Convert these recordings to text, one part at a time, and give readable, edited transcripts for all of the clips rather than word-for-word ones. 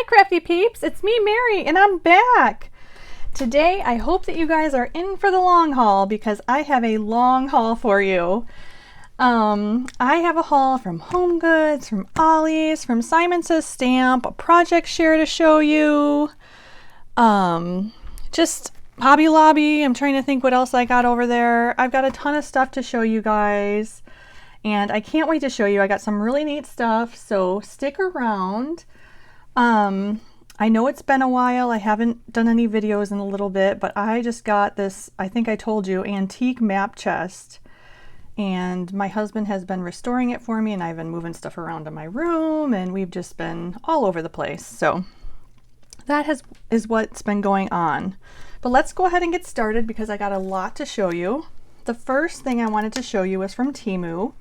crafty peeps, it's me, Mary, and I'm back. Today I hope that you guys are in for the long haul because I have a long haul for you. I have a haul from Home Goods, from Ollie's, from Simon Says Stamp, a project share to show you. Just Hobby Lobby. I'm trying to think what else I got over there. I've got a ton of stuff to show you guys. And I can't wait to show you. I got some really neat stuff, so stick around. I know it's been a while. I haven't done any videos in a little bit, but I just got this, I think I told you, antique map chest. And my husband has been restoring it for me, and I've been moving stuff around in my room, and we've just been all over the place. So that is what's been going on. But let's go ahead and get started because I got a lot to show you. The first thing I wanted to show you was from Temu.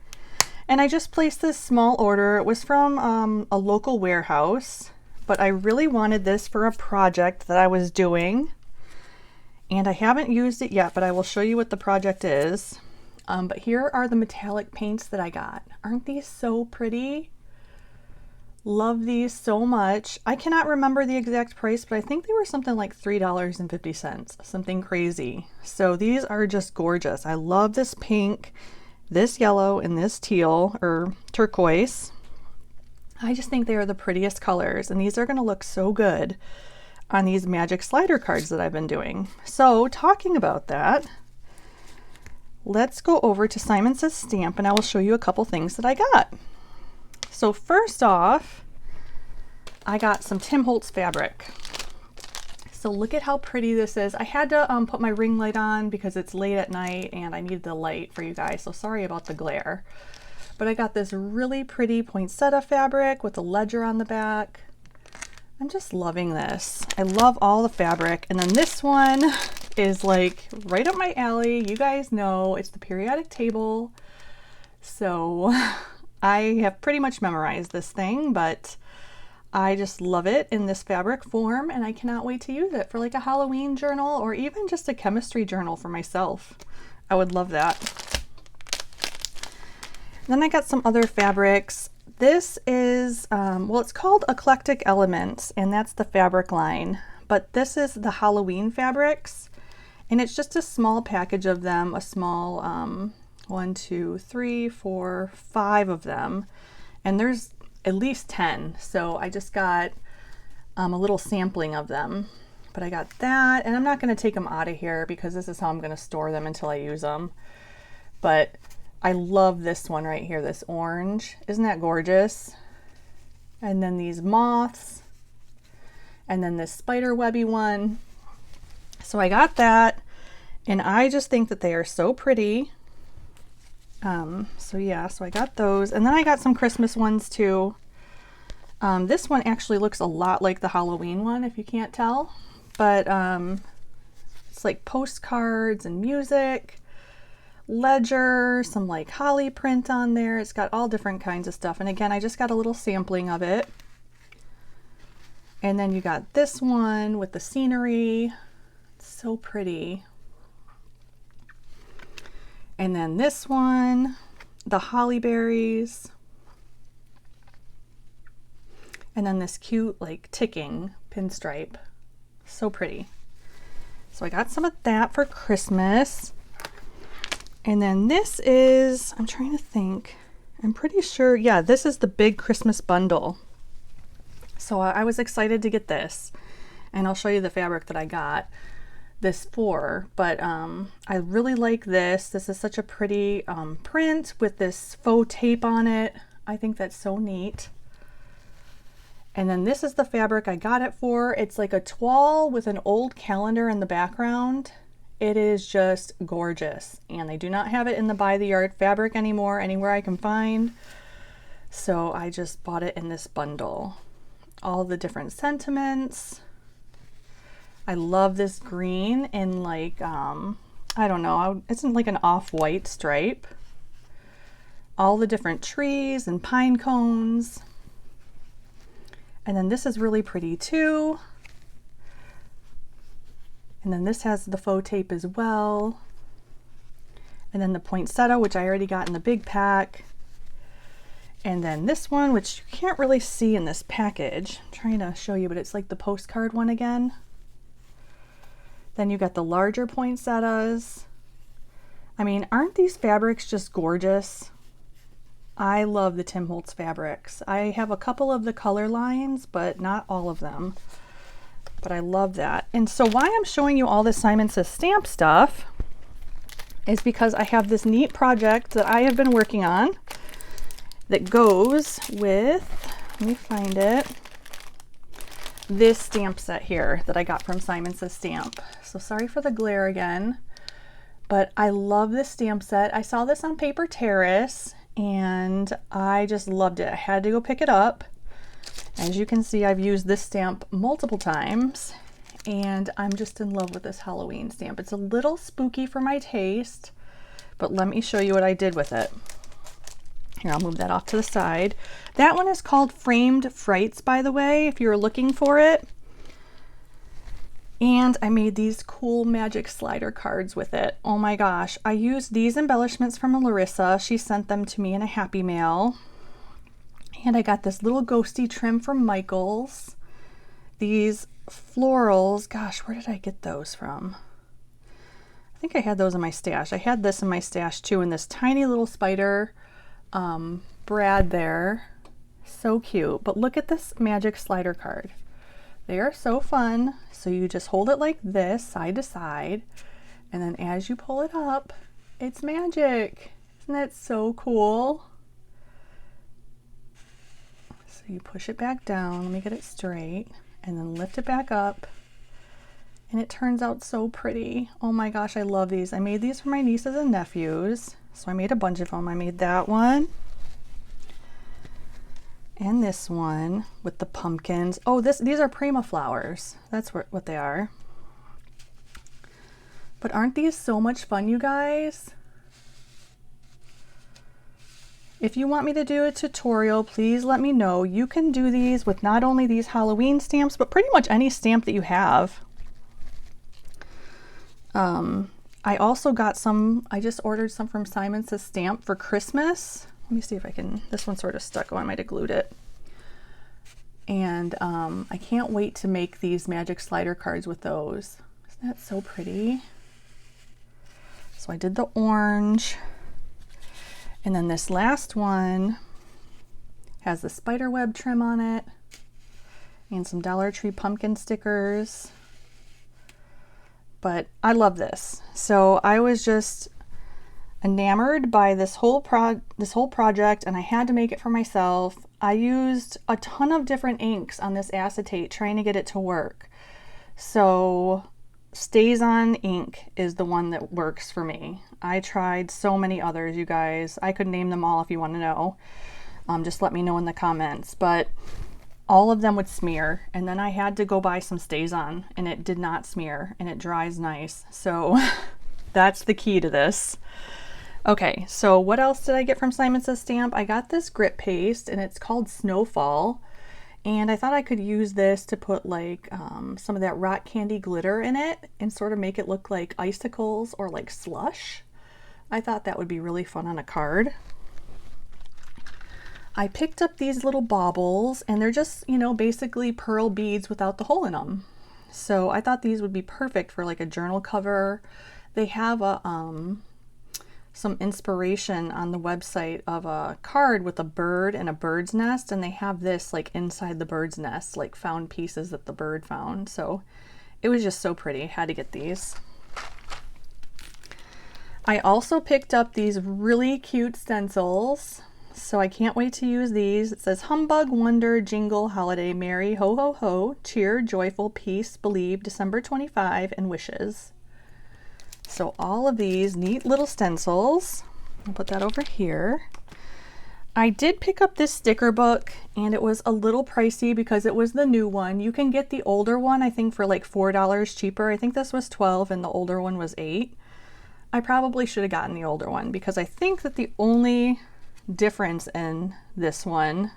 And I just placed this small order. It was from a local warehouse, but I really wanted this for a project that I was doing. And I haven't used it yet, but I will show you what the project is. But here are the metallic paints that I got. Aren't these so pretty? Love these so much. I cannot remember the exact price, but I think they were something like $3.50, something crazy. So these are just gorgeous. I love this pink, this yellow, and this teal or turquoise. I just think they are the prettiest colors, and these are going to look so good on these magic slider cards that I've been doing. So talking about that, let's go over to Simon Says Stamp and I will show you a couple things that I got. So first off, I got some Tim Holtz fabric. So look at how pretty this is. I had to put my ring light on because it's late at night and I need the light for you guys, so sorry about the glare. But I got this really pretty poinsettia fabric with a ledger on the back. I'm just loving this. I love all the fabric. And then this one is like right up my alley. You guys know it's the periodic table. So I have pretty much memorized this thing, but I just love it in this fabric form, and I cannot wait to use it for like a Halloween journal or even just a chemistry journal for myself. I would love that. Then I got some other fabrics. This is, well, it's called Eclectic Elements, and that's the fabric line. But this is the Halloween fabrics, and it's just a small package of them, a small 1, 2, 3, 4, 5 of them. And there's at least 10. So I just got a little sampling of them. But I got that, and I'm not going to take them out of here because this is how I'm going to store them until I use them. But I love this one right here, this orange. Isn't that gorgeous? And then these moths. And then this spider webby one. So I got that, and I just think that they are so pretty. So yeah, so I got those, and then I got some Christmas ones too. This one actually looks a lot like the Halloween one, if you can't tell, but it's like postcards and music, ledger, some like holly print on there. It's got all different kinds of stuff, and again, I just got a little sampling of it. And then you got this one with the scenery. It's so pretty. And then this one, the holly berries. And then this cute like ticking pinstripe. So pretty. So I got some of that for Christmas. And then this is, I'm trying to think, I'm pretty sure, yeah, this is the big Christmas bundle. So I was excited to get this. And I'll show you the fabric that I got this for, but I really like this. This is such a pretty print with this faux tape on it. I think that's so neat. And then this is the fabric I got it for. It's like a toile with an old calendar in the background. It is just gorgeous, and they do not have it in the By the Yard fabric anymore anywhere I can find. So I just bought it in this bundle. All the different sentiments. I love this green in like, I don't know, it's in like an off-white stripe. All the different trees and pine cones. And then this is really pretty too. And then this has the faux tape as well. And then the poinsettia, which I already got in the big pack. And then this one, which you can't really see in this package. I'm trying to show you, but it's like the postcard one again. Then you got the larger poinsettias. I mean, aren't these fabrics just gorgeous? I love the Tim Holtz fabrics. I have a couple of the color lines, but not all of them. But I love that. And so why I'm showing you all this Simon Says Stamp stuff is because I have this neat project that I have been working on that goes with, let me find it, this stamp set here that I got from Simon Says Stamp. So sorry for the glare again, but I love this stamp set. I saw this on Paper Terrace and I just loved it. I had to go pick it up. As you can see, I've used this stamp multiple times and I'm just in love with this Halloween stamp. It's a little spooky for my taste, but let me show you what I did with it. Here, I'll move that off to the side. That one is called Framed Frights, by the way, if you're looking for it. And I made these cool magic slider cards with it. Oh my gosh, I used these embellishments from Larissa. She sent them to me in a Happy Mail. And I got this little ghosty trim from Michaels. These florals, gosh, where did I get those from? I think I had those in my stash. I had this in my stash too, and this tiny little spider brad there. So cute. But look at this magic slider card. They are so fun. So you just hold it like this, side to side, and then as you pull it up, it's magic. Isn't that so cool? So you push it back down, let me get it straight, and then lift it back up, and it turns out so pretty. Oh my gosh, I love these. I made these for my nieces and nephews, so I made a bunch of them. I made that one, and this one with the pumpkins. Oh, these are Prima flowers. That's what they are. But aren't these so much fun, you guys? If you want me to do a tutorial, please let me know. You can do these with not only these Halloween stamps, but pretty much any stamp that you have. I also got some, I just ordered some from Simon Says Stamp for Christmas. Let me see if I can, this one sort of stuck. Oh, I might have glued it. And I can't wait to make these magic slider cards with those. Isn't that so pretty? So I did the orange. And then this last one has the spider web trim on it and some Dollar Tree pumpkin stickers. But I love this. So I was just enamored by this whole project, and I had to make it for myself. I used a ton of different inks on this acetate trying to get it to work. So Stays On ink is the one that works for me. I tried so many others, you guys. I could name them all if you want to know. Just let me know in the comments. But all of them would smear, and then I had to go buy some Stays On, and it did not smear, and it dries nice. So that's the key to this. Okay, so what else did I get from Simon Says Stamp? I got this grit paste, and it's called Snowfall. And I thought I could use this to put like some of that rock candy glitter in it and sort of make it look like icicles or like slush. I thought that would be really fun on a card. I picked up these little baubles, and they're just, you know, basically pearl beads without the hole in them. So I thought these would be perfect for like a journal cover. They have a some inspiration on the website of a card with a bird and a bird's nest, and they have this like inside the bird's nest, like found pieces that the bird found. So it was just so pretty. I had to get these. I also picked up these really cute stencils, so I can't wait to use these. It says Humbug, Wonder, Jingle, Holiday, Merry, Ho Ho Ho, Cheer, Joyful, Peace, Believe, December 25, and Wishes. So all of these neat little stencils. I'll put that over here. I did pick up this sticker book, and it was a little pricey because it was the new one. You can get the older one, I think, for like $4 cheaper. I think this was $12 and the older one was $8. I probably should have gotten the older one because I think that the only difference in this one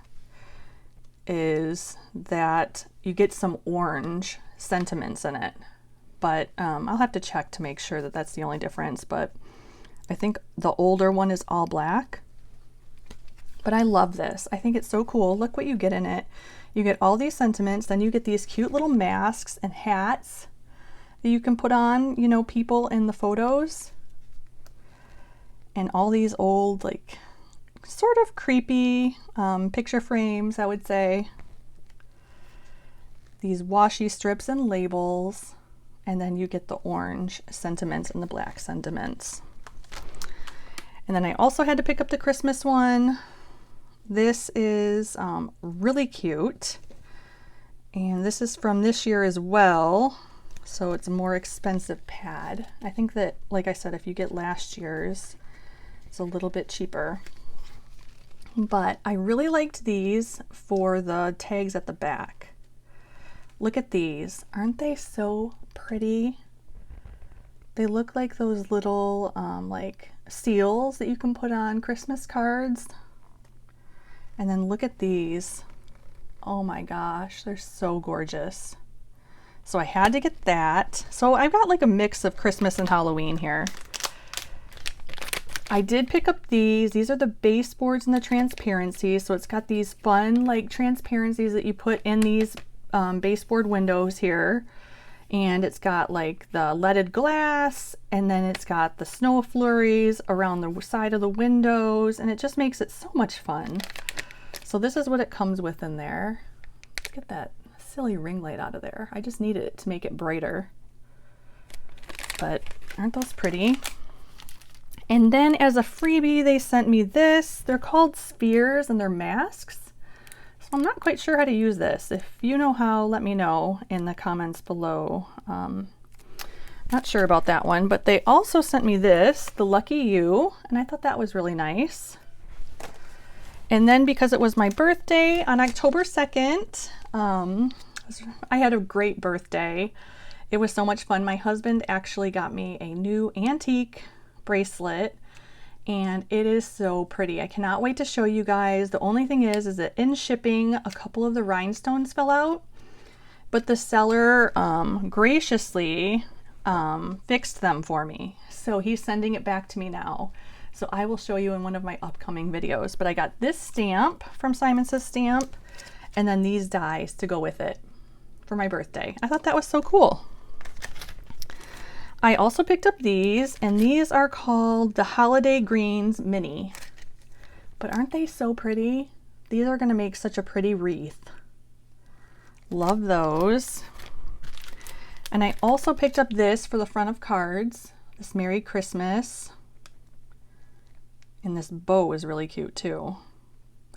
is that you get some orange sentiments in it. But I'll have to check to make sure that that's the only difference. But I think the older one is all black. But I love this. I think it's so cool. Look what you get in it. You get all these sentiments, then you get these cute little masks and hats that you can put on, you know, people in the photos. And all these old, like, sort of creepy picture frames, I would say. These washi strips and labels. And then you get the orange sentiments and the black sentiments. And then I also had to pick up the Christmas one. This is really cute. And this is from this year as well. So it's a more expensive pad. I think that, like I said, if you get last year's, it's a little bit cheaper. But I really liked these for the tags at the back. Look at these. Aren't they so pretty? They look like those little like seals that you can put on Christmas cards. And then look at these. Oh my gosh, they're so gorgeous. So I had to get that. So I've got like a mix of Christmas and Halloween here. I did pick up these. These are the baseboards and the transparency. So it's got these fun like transparencies that you put in these baseboard windows here. And it's got like the leaded glass, and then it's got the snow flurries around the side of the windows, and it just makes it so much fun. So this is what it comes with in there. Let's get that silly ring light out of there. I just needed it to make it brighter. But aren't those pretty? And then as a freebie, they sent me this. They're called spheres and they're masks. So I'm not quite sure how to use this. If you know how, let me know in the comments below. Not sure about that one, but they also sent me this, the Lucky You, and I thought that was really nice. And then because it was my birthday on October 2nd, I had a great birthday. It was so much fun. My husband actually got me a new antique bracelet, and it is so pretty. I cannot wait to show you guys. The only thing is that in shipping, a couple of the rhinestones fell out, but the seller graciously fixed them for me. So he's sending it back to me now. So I will show you in one of my upcoming videos. But I got this stamp from Simon Says Stamp, and then these dies to go with it for my birthday. I thought that was so cool. I also picked up these, and these are called the Holiday Greens Mini. But aren't they so pretty? These are going to make such a pretty wreath. Love those. And I also picked up this for the front of cards, this Merry Christmas. And this bow is really cute too.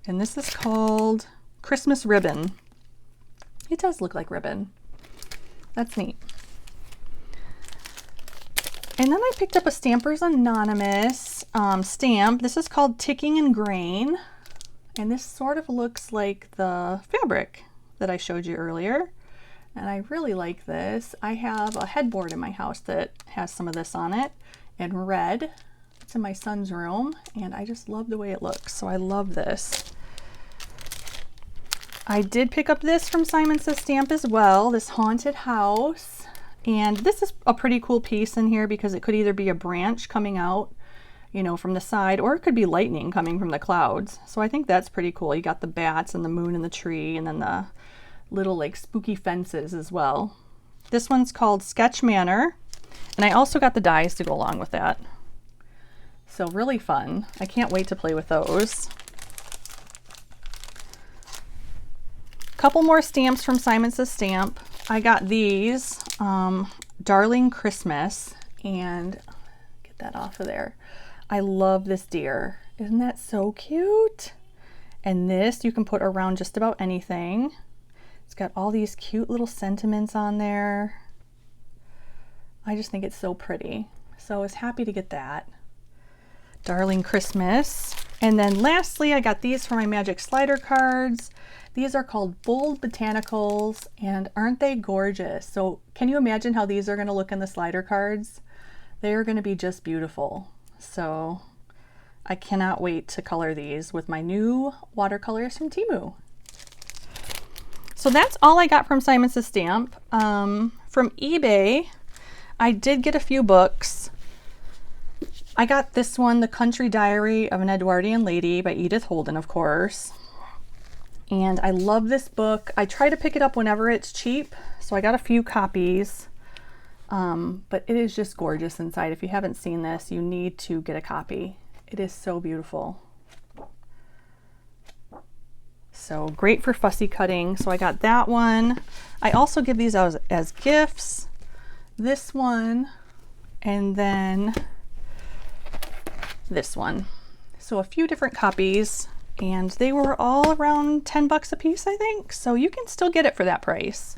And this is called Christmas Ribbon. It does look like ribbon. That's neat. And then I picked up a Stampers Anonymous stamp. This is called Ticking and Grain. And this sort of looks like the fabric that I showed you earlier. And I really like this. I have a headboard in my house that has some of this on it in red. It's in my son's room, and I just love the way it looks. So I love this. I did pick up this from Simon Says Stamp as well, this Haunted House. And this is a pretty cool piece in here because it could either be a branch coming out, you know, from the side, or it could be lightning coming from the clouds. So I think that's pretty cool. You got the bats and the moon and the tree, and then the little like spooky fences as well. This one's called Sketch Manor, and I also got the dies to go along with that. So really fun. I can't wait to play with those. Couple more stamps from Simon Says Stamp. I got these, Darling Christmas, and get that off of there. I love this deer. Isn't that so cute? And this you can put around just about anything. It's got all these cute little sentiments on there. I just think it's so pretty. So I was happy to get that. Darling Christmas. And then lastly, I got these for my Magic Slider cards. These are called Bold Botanicals, and aren't they gorgeous? So can you imagine how these are going to look in the slider cards? They are going to be just beautiful. So I cannot wait to color these with my new watercolors from Temu. So that's all I got from Simon Says Stamp. From eBay, I did get a few books. I got this one, The Country Diary of an Edwardian Lady by Edith Holden, of course. And I love this book. I try to pick it up whenever it's cheap, so I got a few copies. But it is just gorgeous inside. If you haven't seen this, you need to get a copy. It is so beautiful. So great for fussy cutting. So I got that one. I also give these out as gifts. This one, and then this one. So a few different copies, and they were all around 10 bucks a piece, I think. So you can still get it for that price.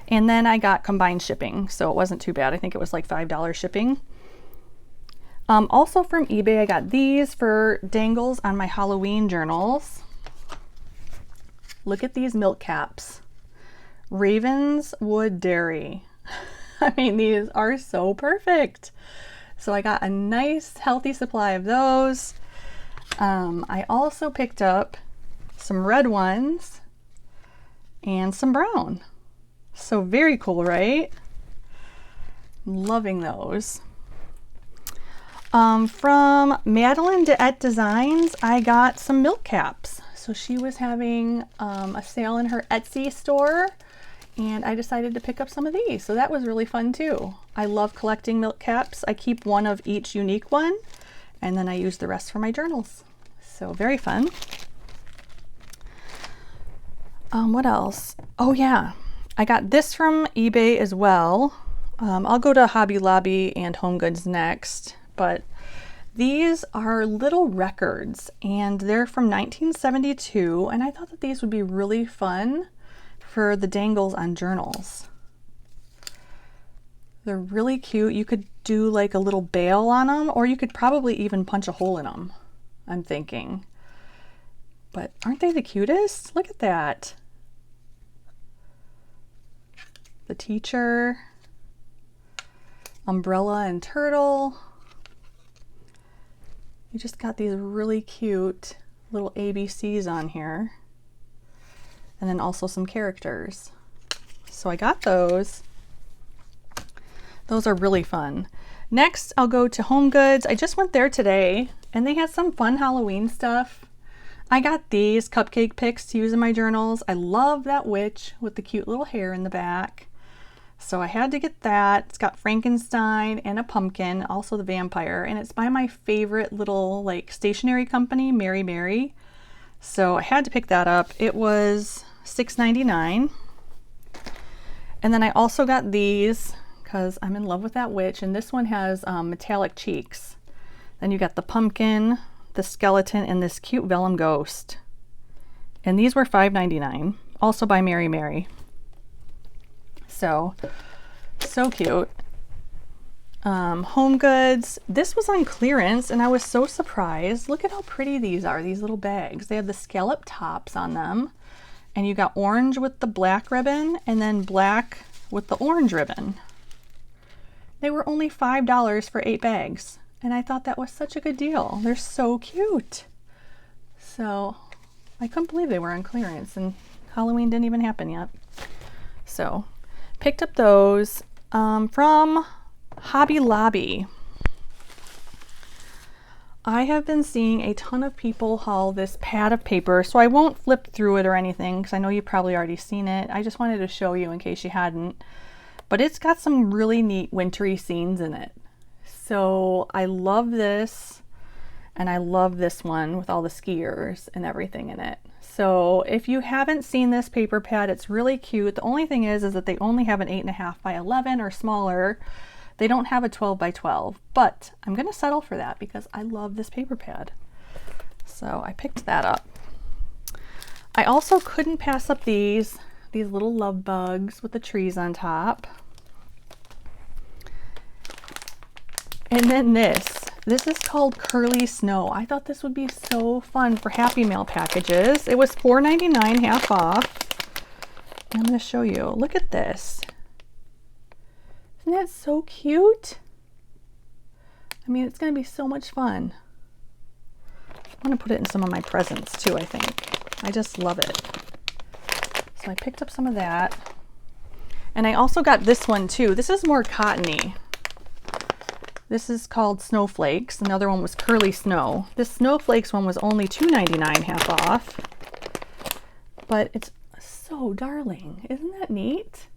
And then I got combined shipping, so it wasn't too bad. I think it was like $5 shipping. Also from eBay, I got these for dangles on my Halloween journals. Look at these milk caps. Ravenswood Dairy. I mean, these are so perfect. So I got a nice healthy supply of those. I also picked up some red ones and some brown. So very cool, right? I'm loving those. From Madeline DeEtte Designs, I got some milk caps. So she was having a sale in her Etsy store, and I decided to pick up some of these. So that was really fun too. I love collecting milk caps. I keep one of each unique one, and then I use the rest for my journals. So very fun. What else? Oh yeah, I got this from eBay as well. I'll go to Hobby Lobby and Home Goods next, but these are little records, and they're from 1972, and I thought that these would be really fun for the dangles on journals. They're really cute. You could do like a little bail on them, or you could probably even punch a hole in them, I'm thinking. But aren't they the cutest? Look at that. The teacher, umbrella and turtle. You just got these really cute little ABCs on here. And then also some characters. So I got those. Those are really fun. Next, I'll go to Home Goods. I just went there today, and they had some fun Halloween stuff. I got these cupcake picks to use in my journals. I love that witch with the cute little hair in the back. So I had to get that. It's got Frankenstein and a pumpkin, also the vampire, and it's by my favorite little like stationery company, Mary Mary. So I had to pick that up. It was $6.99. And then I also got these because I'm in love with that witch, and this one has metallic cheeks. Then you got the pumpkin, the skeleton, and this cute vellum ghost. And these were $5.99, also by Mary Mary. So cute. Home Goods. This was on clearance, and I was so surprised. Look at how pretty these are, these little bags. They have the scallop tops on them, and you got orange with the black ribbon, and then black with the orange ribbon. They were only $5 for 8 bags, and I thought that was such a good deal. They're so cute. So I couldn't believe they were on clearance, and Halloween didn't even happen yet. So picked up those from Hobby Lobby. I have been seeing a ton of people haul this pad of paper, so I won't flip through it or anything because I know you've probably already seen it. I just wanted to show you in case you hadn't. But it's got some really neat wintry scenes in it. So I love this, and I love this one with all the skiers and everything in it. So if you haven't seen this paper pad, it's really cute. The only thing is that they only have an 8.5 by 11 or smaller. They don't have a 12 by 12, but I'm gonna settle for that because I love this paper pad. So I picked that up. I also couldn't pass up these little love bugs with the trees on top. And then this is called Curly Snow. I thought this would be so fun for Happy Mail packages. It was $4.99, half off. And I'm going to show you. Look at this. Isn't that so cute? I mean, it's going to be so much fun. I'm going to put it in some of my presents too, I think. I just love it. So I picked up some of that. And I also got this one too. This is more cottony. This is called Snowflakes. Another one was Curly Snow. This Snowflakes one was only $2.99 half off. But it's so darling. Isn't that neat?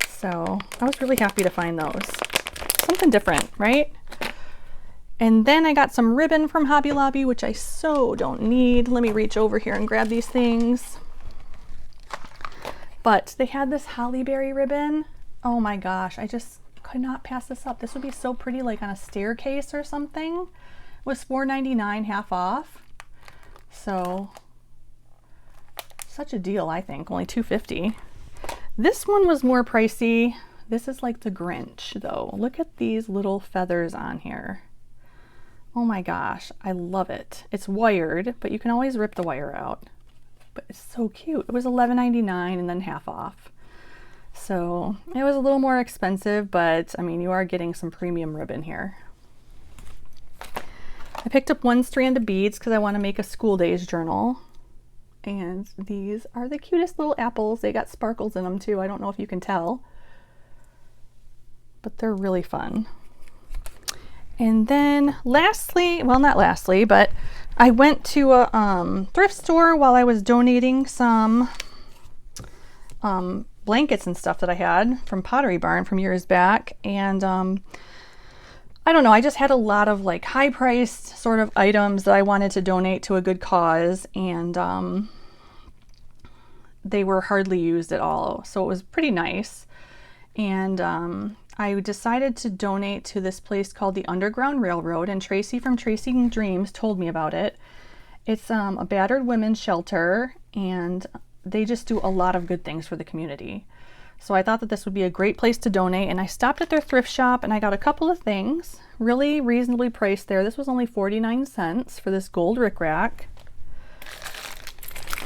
So I was really happy to find those. Something different, right? And then I got some ribbon from Hobby Lobby, which I so don't need. Let me reach over here and grab these things. But they had this holly berry ribbon. Oh my gosh, I just could not pass this up. This would be so pretty, like on a staircase or something. It was $4.99 half off. So such a deal, I think. Only $2.50. This one was more pricey. This is like the Grinch though. Look at these little feathers on here. Oh my gosh, I love it. It's wired, but you can always rip the wire out. But it's so cute. It was $11.99 and then half off. So it was a little more expensive, but I mean, you are getting some premium ribbon here. I picked up one strand of beads because I want to make a school days journal. And these are the cutest little apples. They got sparkles in them too. I don't know if you can tell, but they're really fun. And then lastly, well, not lastly, but I went to a thrift store while I was donating some blankets and stuff that I had from Pottery Barn from years back. And I don't know, I just had a lot of like high priced sort of items that I wanted to donate to a good cause, and they were hardly used at all. So it was pretty nice. And I decided to donate to this place called the Underground Railroad, and Tracy from Tracing Dreams told me about it. It's a battered women's shelter, and they just do a lot of good things for the community. So I thought that this would be a great place to donate, and I stopped at their thrift shop and I got a couple of things really reasonably priced there. This was only 49 cents for this gold rickrack.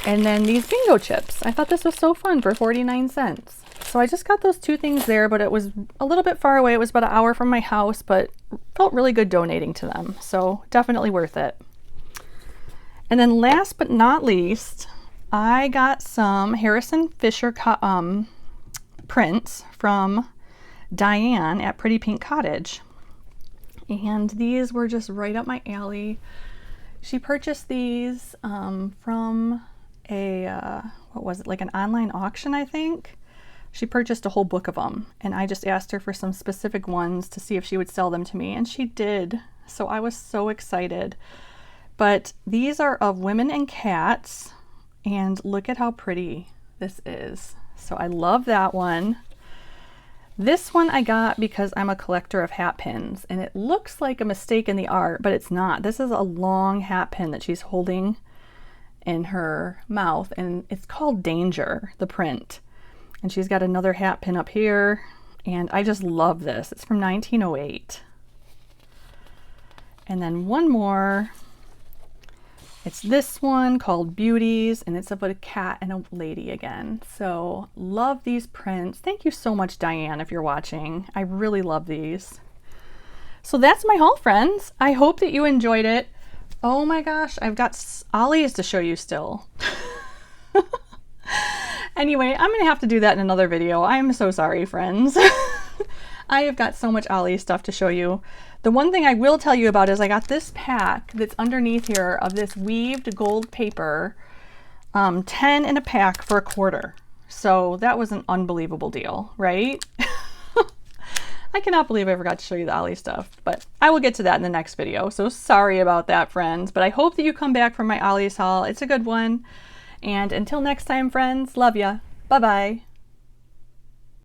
And then these bingo chips. I thought this was so fun for 49 cents. So I just got those two things there, but it was a little bit far away. It was about an hour from my house, but felt really good donating to them. So definitely worth it. And then last but not least, I got some Harrison Fisher prints from Diane at Pretty Pink Cottage. And these were just right up my alley. She purchased these from a, what was it, like an online auction, I think. She purchased a whole book of them, and I just asked her for some specific ones to see if she would sell them to me, and she did. So I was so excited. But these are of women and cats, and look at how pretty this is. So I love that one. This one I got because I'm a collector of hat pins, and it looks like a mistake in the art, but it's not. This is a long hat pin that she's holding in her mouth, and it's called Danger, the print. And she's got another hat pin up here, and I just love this. It's from 1908. And then one more. It's this one called Beauties, and it's of a cat and a lady again. So love these prints. Thank you so much, Diane, if you're watching. I really love these. So that's my haul, friends. I hope that you enjoyed it. Oh my gosh, I've got ollies to show you still. Anyway, I'm gonna have to do that in another video. I'm so sorry, friends. I have got so much ollie stuff to show you. The one thing I will tell you about is I got this pack that's underneath here of this weaved gold paper, 10 in a pack for $1. So that was an unbelievable deal, right? I cannot believe I forgot to show you the ollie stuff, but I will get to that in the next video. So sorry about that, friends, but I hope that you come back for my ollies haul. It's a good one. And until next time, friends, love ya. Bye-bye.